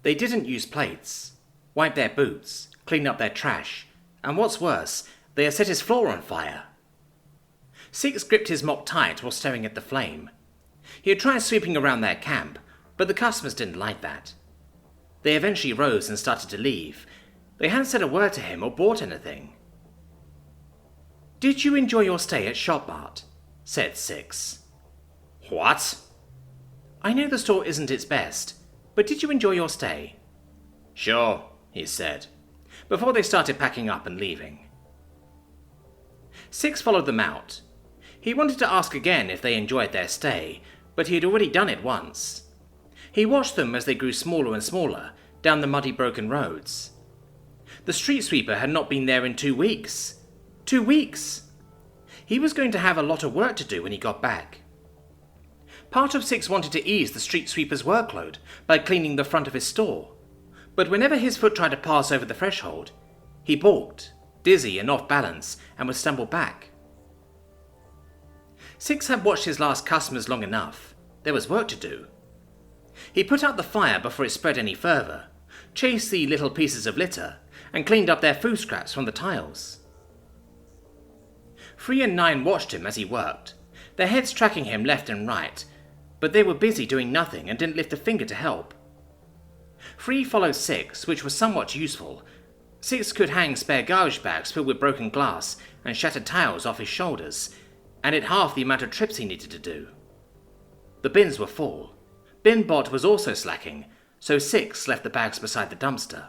They didn't use plates, wipe their boots, clean up their trash, and what's worse, they had set his floor on fire. 6 gripped his mop tight while staring at the flame. He had tried sweeping around their camp, but the customers didn't like that. They eventually rose and started to leave. They hadn't said a word to him or bought anything. "Did you enjoy your stay at Shopmart?" said 6. "What?" "I know the store isn't its best, but did you enjoy your stay?" "Sure," he said, before they started packing up and leaving. 6 followed them out. He wanted to ask again if they enjoyed their stay, but he had already done it once. He watched them as they grew smaller and smaller down the muddy broken roads. The street sweeper had not been there in 2 weeks. 2 weeks! He was going to have a lot of work to do when he got back. Part of 6 wanted to ease the street sweeper's workload by cleaning the front of his store, but whenever his foot tried to pass over the threshold, he balked, dizzy and off balance, and would stumble back. 6 had watched his last customers long enough. There was work to do. He put out the fire before it spread any further, chased the little pieces of litter, and cleaned up their food scraps from the tiles. 3 and 9 watched him as he worked, their heads tracking him left and right, but they were busy doing nothing and didn't lift a finger to help. 3 followed 6, which was somewhat useful. 6 could hang spare garbage bags filled with broken glass and shattered tiles off his shoulders, and at half the amount of trips he needed to do. The bins were full. Binbot was also slacking, so 6 left the bags beside the dumpster.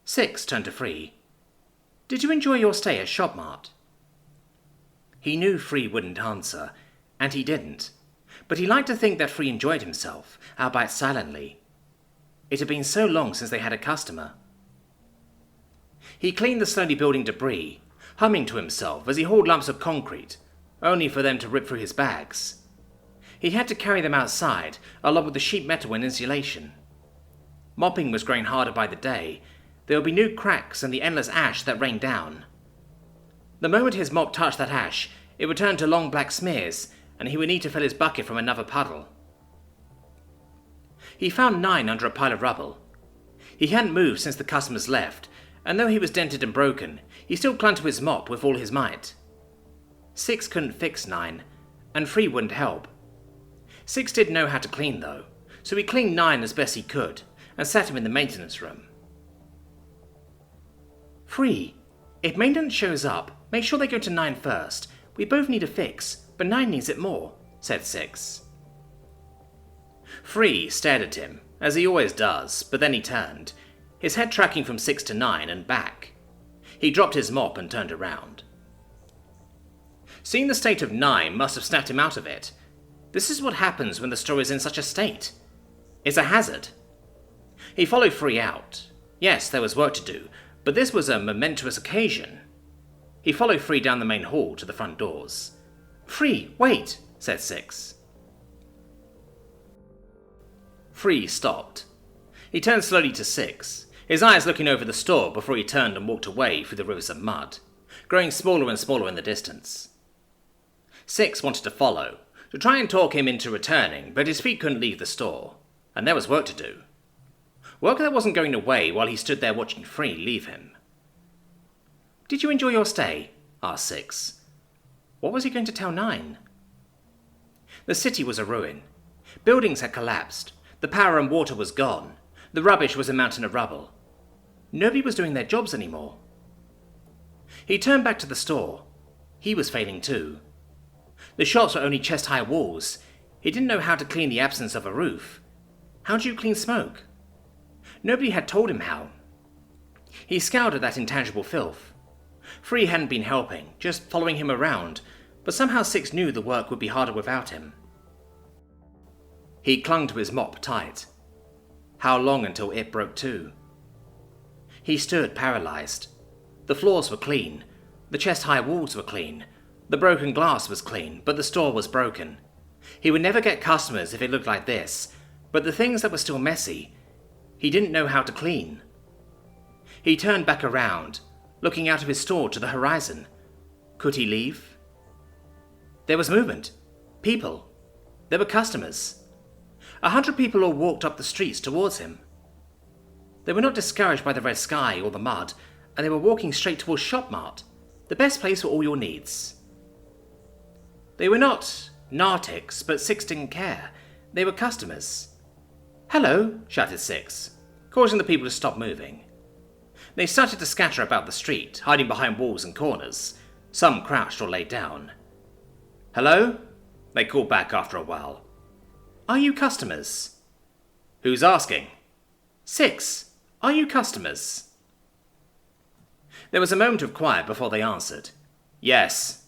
6 turned to 3. "Did you enjoy your stay at Shopmart?" He knew 3 wouldn't answer, and he didn't, but he liked to think that 3 enjoyed himself, albeit silently. It had been so long since they had a customer. He cleaned the slowly building debris, humming to himself as he hauled lumps of concrete, only for them to rip through his bags. He had to carry them outside, along with the sheet metal and insulation. Mopping was growing harder by the day. There would be new cracks and the endless ash that rained down. The moment his mop touched that ash, it would turn to long black smears, and he would need to fill his bucket from another puddle. He found 9 under a pile of rubble. He hadn't moved since the customers left, and though he was dented and broken, he still clung to his mop with all his might. 6 couldn't fix 9, and 3 wouldn't help. 6 did know how to clean though, so he cleaned 9 as best he could, and sat him in the maintenance room. 3. If maintenance shows up, make sure they go to 9 first. We both need a fix, but 9 needs it more, said 6. 3 stared at him, as he always does, but then he turned, his head tracking from 6 to 9 and back. He dropped his mop and turned around. Seeing the state of 9 must have snapped him out of it. This is what happens when the store is in such a state. It's a hazard. He followed 3 out. Yes, there was work to do, but this was a momentous occasion. He followed 3 down the main hall to the front doors. 3, wait, said 6. 3 stopped. He turned slowly to 6, his eyes looking over the store before he turned and walked away through the rivers of mud, growing smaller and smaller in the distance. 6 wanted to follow, to try and talk him into returning, but his feet couldn't leave the store, and there was work to do. Work that wasn't going away while he stood there watching 3 leave him. "Did you enjoy your stay?" asked 6. What was he going to tell 9? The city was a ruin. Buildings had collapsed. The power and water was gone. The rubbish was a mountain of rubble. Nobody was doing their jobs anymore. He turned back to the store. He was failing too. The shops were only chest-high walls. He didn't know how to clean the absence of a roof. How do you clean smoke? Nobody had told him how. He scowled at that intangible filth. 3 hadn't been helping, just following him around, but somehow 6 knew the work would be harder without him. He clung to his mop tight. How long until it broke too? He stood paralyzed. The floors were clean. The chest-high walls were clean. The broken glass was clean, but the store was broken. He would never get customers if it looked like this, but the things that were still messy, he didn't know how to clean. He turned back around, looking out of his store to the horizon. Could he leave? There was movement. People. There were customers. 100 people all walked up the streets towards him. They were not discouraged by the red sky or the mud, and they were walking straight towards Shopmart, the best place for all your needs. They were not narratics, but Six didn't care. They were customers. "Hello," shouted Six, causing the people to stop moving. They started to scatter about the street, hiding behind walls and corners. Some crouched or lay down. "Hello?" they called back after a while. "Are you customers?" "Who's asking?" "Six. Are you customers?" There was a moment of quiet before they answered. "Yes."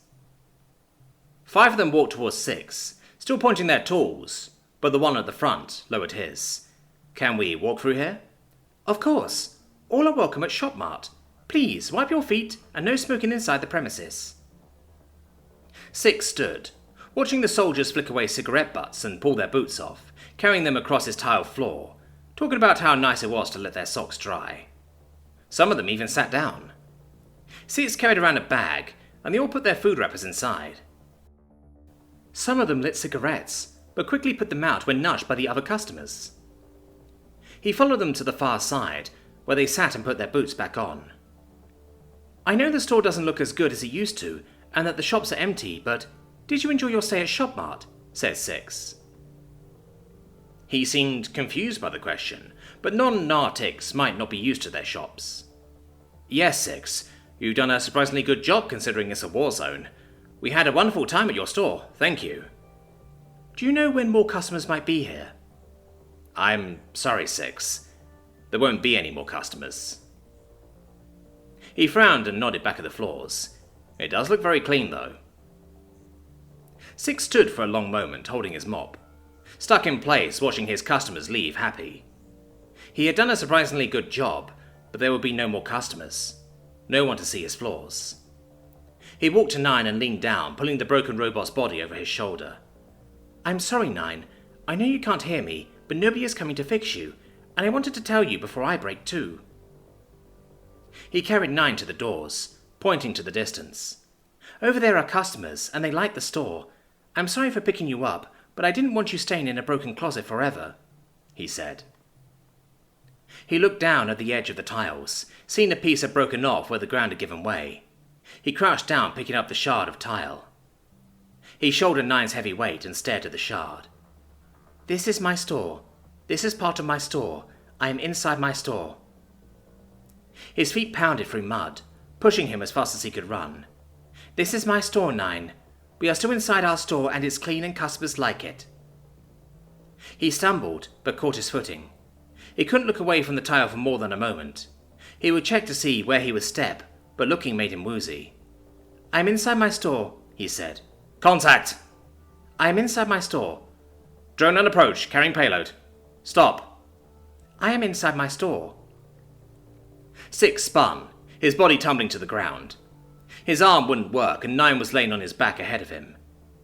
5 of them walked towards Six, still pointing their tools, but the one at the front lowered his. "Can we walk through here?" "Of course. All are welcome at Shopmart. Please wipe your feet and no smoking inside the premises." Six stood, watching the soldiers flick away cigarette butts and pull their boots off, carrying them across his tiled floor, talking about how nice it was to let their socks dry. Some of them even sat down. Six carried around a bag, and they all put their food wrappers inside. Some of them lit cigarettes, but quickly put them out when nudged by the other customers. He followed them to the far side, where they sat and put their boots back on. "I know the store doesn't look as good as it used to, and that the shops are empty, but did you enjoy your stay at Shopmart?" said Six. He seemed confused by the question, but non-narratics might not be used to their shops. "Yes, Six. You've done a surprisingly good job considering it's a war zone. We had a wonderful time at your store, thank you." "Do you know when more customers might be here?" "I'm sorry, Six. There won't be any more customers." He frowned and nodded back at the floors. "It does look very clean, though." Six stood for a long moment, holding his mop, stuck in place, watching his customers leave happy. He had done a surprisingly good job, but there would be no more customers. No one to see his floors. He walked to Nine and leaned down, pulling the broken robot's body over his shoulder. "I'm sorry, Nine. I know you can't hear me, but nobody is coming to fix you, and I wanted to tell you before I break too." He carried Nine to the doors, pointing to the distance. "Over there are customers, and they like the store. I'm sorry for picking you up, but I didn't want you staying in a broken closet forever," he said. He looked down at the edge of the tiles, seeing a piece had broken off where the ground had given way. He crouched down, picking up the shard of tile. He shouldered Nine's heavy weight and stared at the shard. "This is my store. This is part of my store. I am inside my store." His feet pounded through mud, pushing him as fast as he could run. "This is my store, Nine. We are still inside our store and it's clean and customers like it." He stumbled, but caught his footing. He couldn't look away from the tile for more than a moment. He would check to see where he would step, but looking made him woozy. "I'm inside my store," he said. "Contact!" "I am inside my store." "Drone on approach, carrying payload. Stop." "I am inside my store." Six spun, his body tumbling to the ground. His arm wouldn't work, and Nine was laying on his back ahead of him.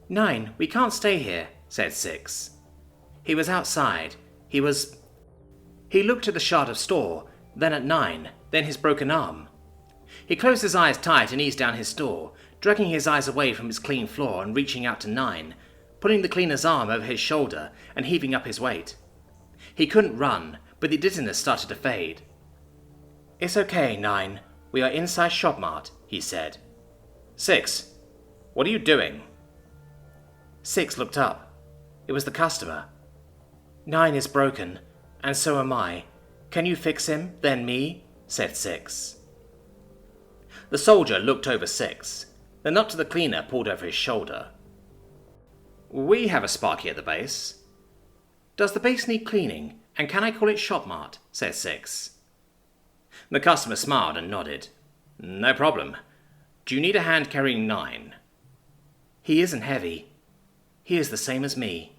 "Nine, we can't stay here," said Six. He was outside. He looked at the shard of store, then at Nine, then his broken arm. He closed his eyes tight and eased down his store, dragging his eyes away from his clean floor and reaching out to Nine, putting the cleaner's arm over his shoulder and heaving up his weight. He couldn't run, but the dizziness started to fade. "It's okay, Nine. We are inside Shopmart," he said. "Six, what are you doing?" Six looked up. It was the customer. "Nine is broken, and so am I. Can you fix him, then me?" said Six. The soldier looked over Six, then up to the cleaner pulled over his shoulder. "We have a Sparky at the base." "Does the base need cleaning, and can I call it Shopmart?" said Six. The customer smiled and nodded. "No problem. Do you need a hand carrying Nine?" "He isn't heavy. He is the same as me."